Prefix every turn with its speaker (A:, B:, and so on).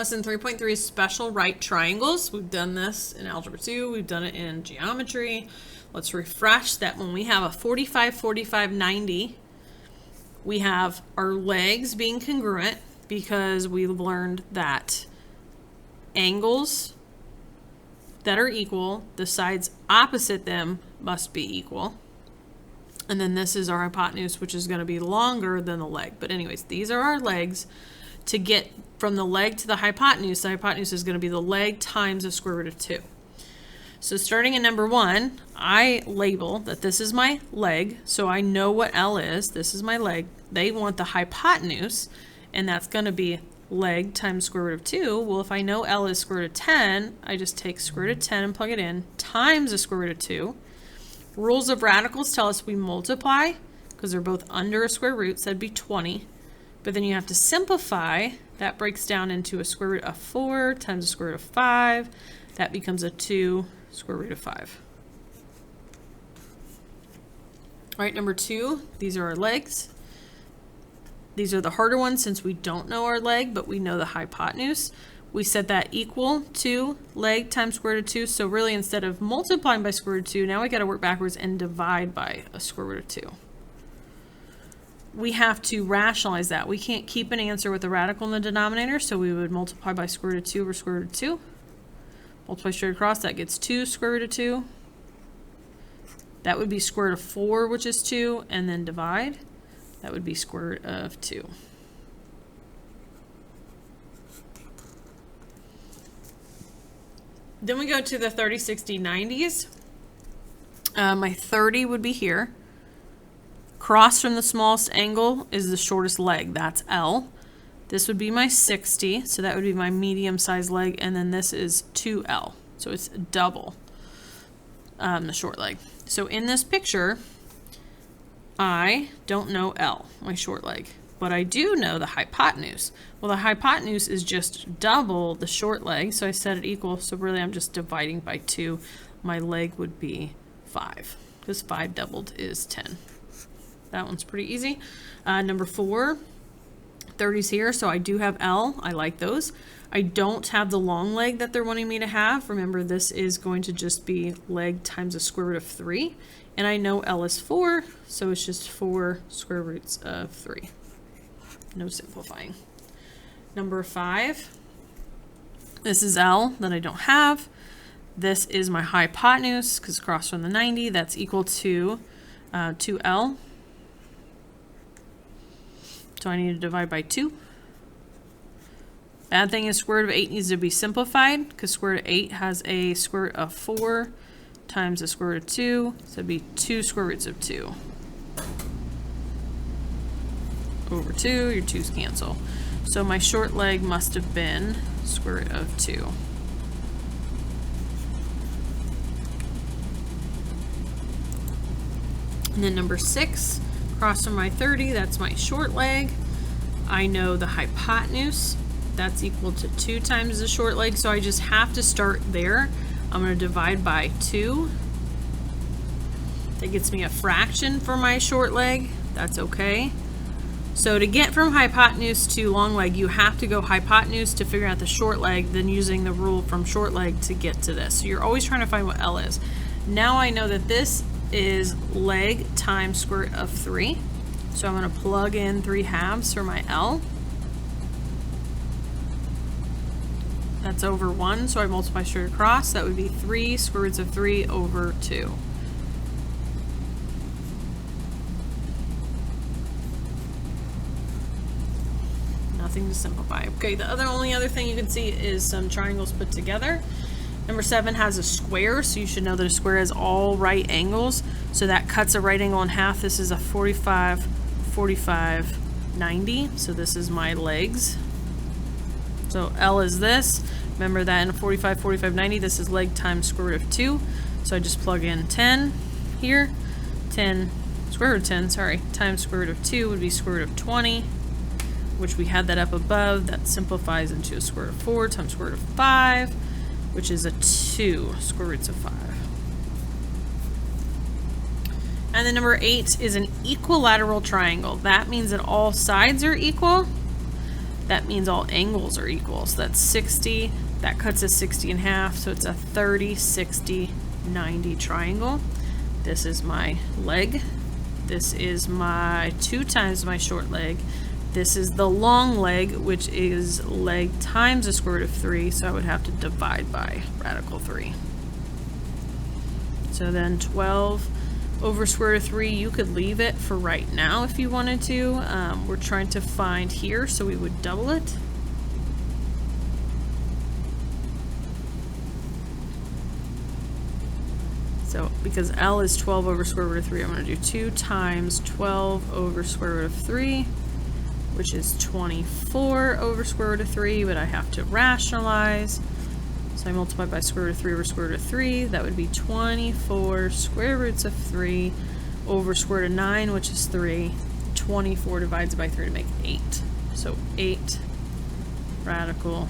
A: Lesson 3.3 is special right triangles. We've done this in Algebra 2. We've done it in geometry. Let's refresh that when we have a 45, 45, 90, we have our legs being congruent because we've learned that angles that are equal, the sides opposite them must be equal. And then this is our hypotenuse, which is going to be longer than the leg. But anyways, these are our legs. To get from the leg to the hypotenuse is going to be the leg times the square root of 2. So starting at number 1, I label that this is my leg, so I know what L is. This is my leg. They want the hypotenuse, and that's going to be leg times square root of 2. Well, if I know L is square root of 10, I just take square root of 10 and plug it in, times the square root of 2. Rules of radicals tell us we multiply, because they're both under a square root, so that'd be 20. But then you have to simplify. That breaks down into a square root of 4 times the square root of 5. That becomes a 2 square root of 5. All right, number 2, these are our legs. These are the harder ones since we don't know our leg, but we know the hypotenuse. We set that equal to leg times square root of 2. So really, instead of multiplying by square root of 2, now we got to work backwards and divide by a square root of 2. We have to rationalize that. We can't keep an answer with a radical in the denominator, so we would multiply by square root of 2 over square root of 2. Multiply straight across, that gets 2 square root of 2. That would be square root of 4, which is 2, and then divide. That would be square root of 2. Then we go to the 30, 60, 90s. My 30 would be here. Across from the smallest angle is the shortest leg. That's L. This would be my 60, so that would be my medium-sized leg, and then this is 2L. So it's double the short leg. So in this picture, I don't know L, my short leg, but I do know the hypotenuse. Well, the hypotenuse is just double the short leg, so I set it equal, so really I'm just dividing by 2. My leg would be 5, because 5 doubled is 10. That one's pretty easy. Number 4, 30's here, so I do have L. I like those. I don't have the long leg that they're wanting me to have. Remember, this is going to just be leg times the square root of 3. And I know L is 4, so it's just 4 square roots of 3. No simplifying. Number 5, this is L that I don't have. This is my hypotenuse, because across from the 90, that's equal to 2L. So I need to divide by 2. Bad thing is square root of 8 needs to be simplified because square root of 8 has a square root of 4 times the square root of 2. So it'd be 2 square roots of 2. Over 2, your 2's cancel. So my short leg must have been square root of 2. And then number 6. Across from my 30, that's my short leg. I know the hypotenuse, that's equal to 2 times the short leg, so I just have to start there. I'm going to divide by 2. That gets me a fraction for my short leg. That's okay. So to get from hypotenuse to long leg, you have to go hypotenuse to figure out the short leg, then using the rule from short leg to get to this. So you're always trying to find what L is. Now I know that this is leg times square root of 3. So I'm going to plug in 3/2 for my L. That's over 1, so I multiply straight across. That would be 3 square roots of 3 over 2. Nothing to simplify. Okay, the only other thing you can see is some triangles put together. Number 7 has a square, so you should know that a square has all right angles. So that cuts a right angle in half. This is a 45, 45, 90. So this is my legs. So L is this. Remember that in a 45, 45, 90, this is leg times square root of 2. So I just plug in 10 here. 10, square root of 10, sorry, times square root of 2 would be square root of 20, which we had that up above. That simplifies into a square root of 4 times square root of 5. Which is a 2 square roots of 5. And then number 8 is an equilateral triangle. That means that all sides are equal, that means all angles are equal. So that's 60, that cuts a 60 in half, so it's a 30, 60, 90 triangle. This is my leg. This is my 2 times my short leg. This is the long leg, which is leg times the square root of 3, so I would have to divide by radical 3. So then 12 over square root of 3, you could leave it for right now if you wanted to. We're trying to find here, so we would double it. So because L is 12 over square root of 3, I'm going to do 2 times 12 over square root of 3, which is 24 over square root of 3, but I have to rationalize. So I multiply by square root of 3 over square root of 3. That would be 24 square roots of 3 over square root of 9, which is 3. 24 divides by 3 to make 8. So 8 radical